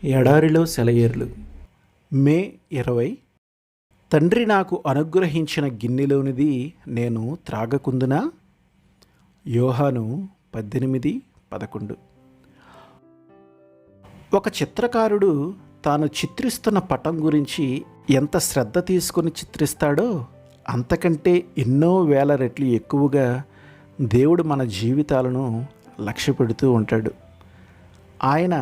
ఎడారిలో సెలయేర్లు. మే 20. తండ్రి నాకు అనుగ్రహించిన గిన్నెలోనిది నేను త్రాగకుందునా? యోహాను 18:11. ఒక చిత్రకారుడు తాను చిత్రిస్తున్న పటం గురించి ఎంత శ్రద్ధ తీసుకొని చిత్రిస్తాడో అంతకంటే ఎన్నో వేల రెట్లు ఎక్కువగా దేవుడు మన జీవితాలను లక్ష్య పెడుతూ ఉంటాడు. ఆయన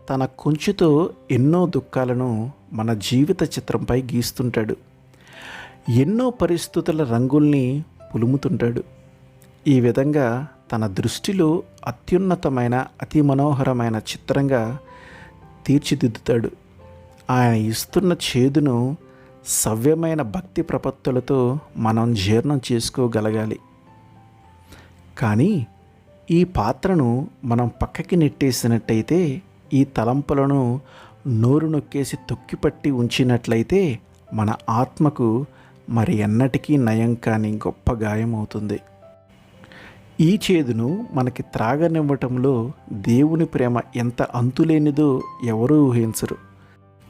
తన కొంచెతో ఎన్నో దుఃఖాలను మన జీవిత చిత్రంపై గీస్తుంటాడు. ఎన్నో పరిస్థితుల రంగుల్ని పులుముతుంటాడు. ఈ విధంగా తన దృష్టిలో అత్యున్నతమైన అతి మనోహరమైన చిత్రంగా తీర్చిదిద్దుతాడు. ఆయన ఇస్తున్న చేదును సవ్యమైన భక్తి ప్రపత్తులతో మనం జీర్ణం చేసుకోగలగాలి. కానీ ఈ పాత్రను మనం పక్కకి నెట్టేసినట్టయితే, ఈ తలంపులను నోరు నొక్కేసి తొక్కిపట్టి ఉంచినట్లయితే మన ఆత్మకు మరి ఎన్నటికీ నయం కాని గొప్ప గాయమవుతుంది. ఈ చేదును మనకి త్రాగనివ్వటంలో దేవుని ప్రేమ ఎంత అంతులేనిదో ఎవరూ ఊహించరు.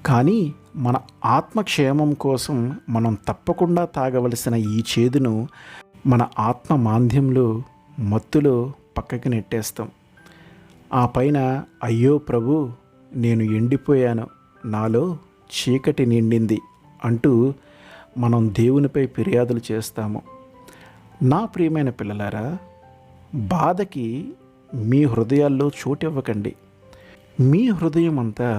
కానీ మన ఆత్మక్షేమం కోసం మనం తప్పకుండా తాగవలసిన ఈ చేదును మన ఆత్మ మాంద్యంలో మత్తులో పక్కకి నెట్టేస్తాం. ఆ పైన అయ్యో ప్రభు, నేను ఎండిపోయాను, నాలో చీకటి నిండింది అంటూ మనం దేవునిపై ఫిర్యాదులు చేస్తాము. నా ప్రియమైన పిల్లలారా, బాధకి మీ హృదయాల్లో చోటివ్వకండి. మీ హృదయం అంతా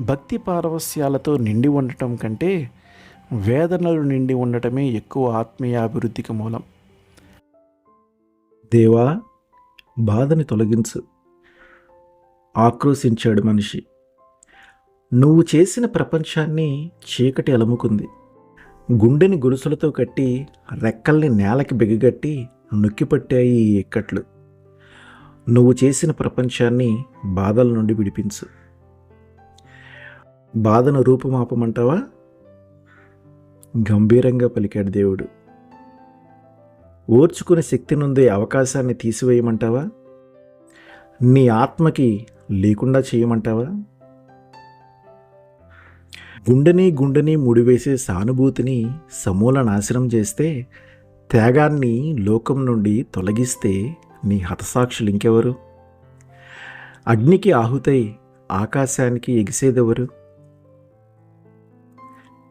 భక్తి పారవస్యాలతో నిండి ఉండటం కంటే వేదనలు నిండి ఉండటమే ఎక్కువ ఆత్మీయ అభివృద్ధికి మూలం. దేవా, బాధని తొలగించు, ఆక్రోశించాడు మనిషి. నువ్వు చేసిన ప్రపంచాన్ని చీకటి అలుముకుంది. గుండెని గొలుసులతో కట్టి రెక్కల్ని నేలకి బిగగట్టి నొక్కిపట్టాయి ఈ ఇక్కట్లు. నువ్వు చేసిన ప్రపంచాన్ని బాధల నుండి విడిపించు. బాధను రూపుమాపమంటావా? గంభీరంగా పలికాడు దేవుడు. ఓర్చుకునే శక్తి నుండి అవకాశాన్ని తీసివేయమంటావా? నీ ఆత్మకి లేకుండా చేయమంటావా? గుండెని ముడివేసే సానుభూతిని సమూల నాశనం చేస్తే, త్యాగాన్ని లోకం నుండి తొలగిస్తే నీ హతసాక్షులు ఇంకెవరు? అగ్నికి ఆహుతై ఆకాశానికి ఎగిసేదెవరు?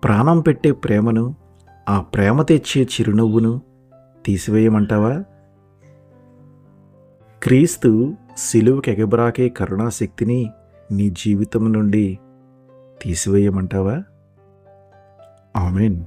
ప్రాణం పెట్టే ప్రేమను, ఆ ప్రేమ తెచ్చే చిరునవ్వును తీసివేయమంటావా? క్రీస్తు సిలువకి ఎగబ్రాకే కరుణాశక్తిని నీ జీవితం నుండి తీసివేయమంటావా? ఆమేన్.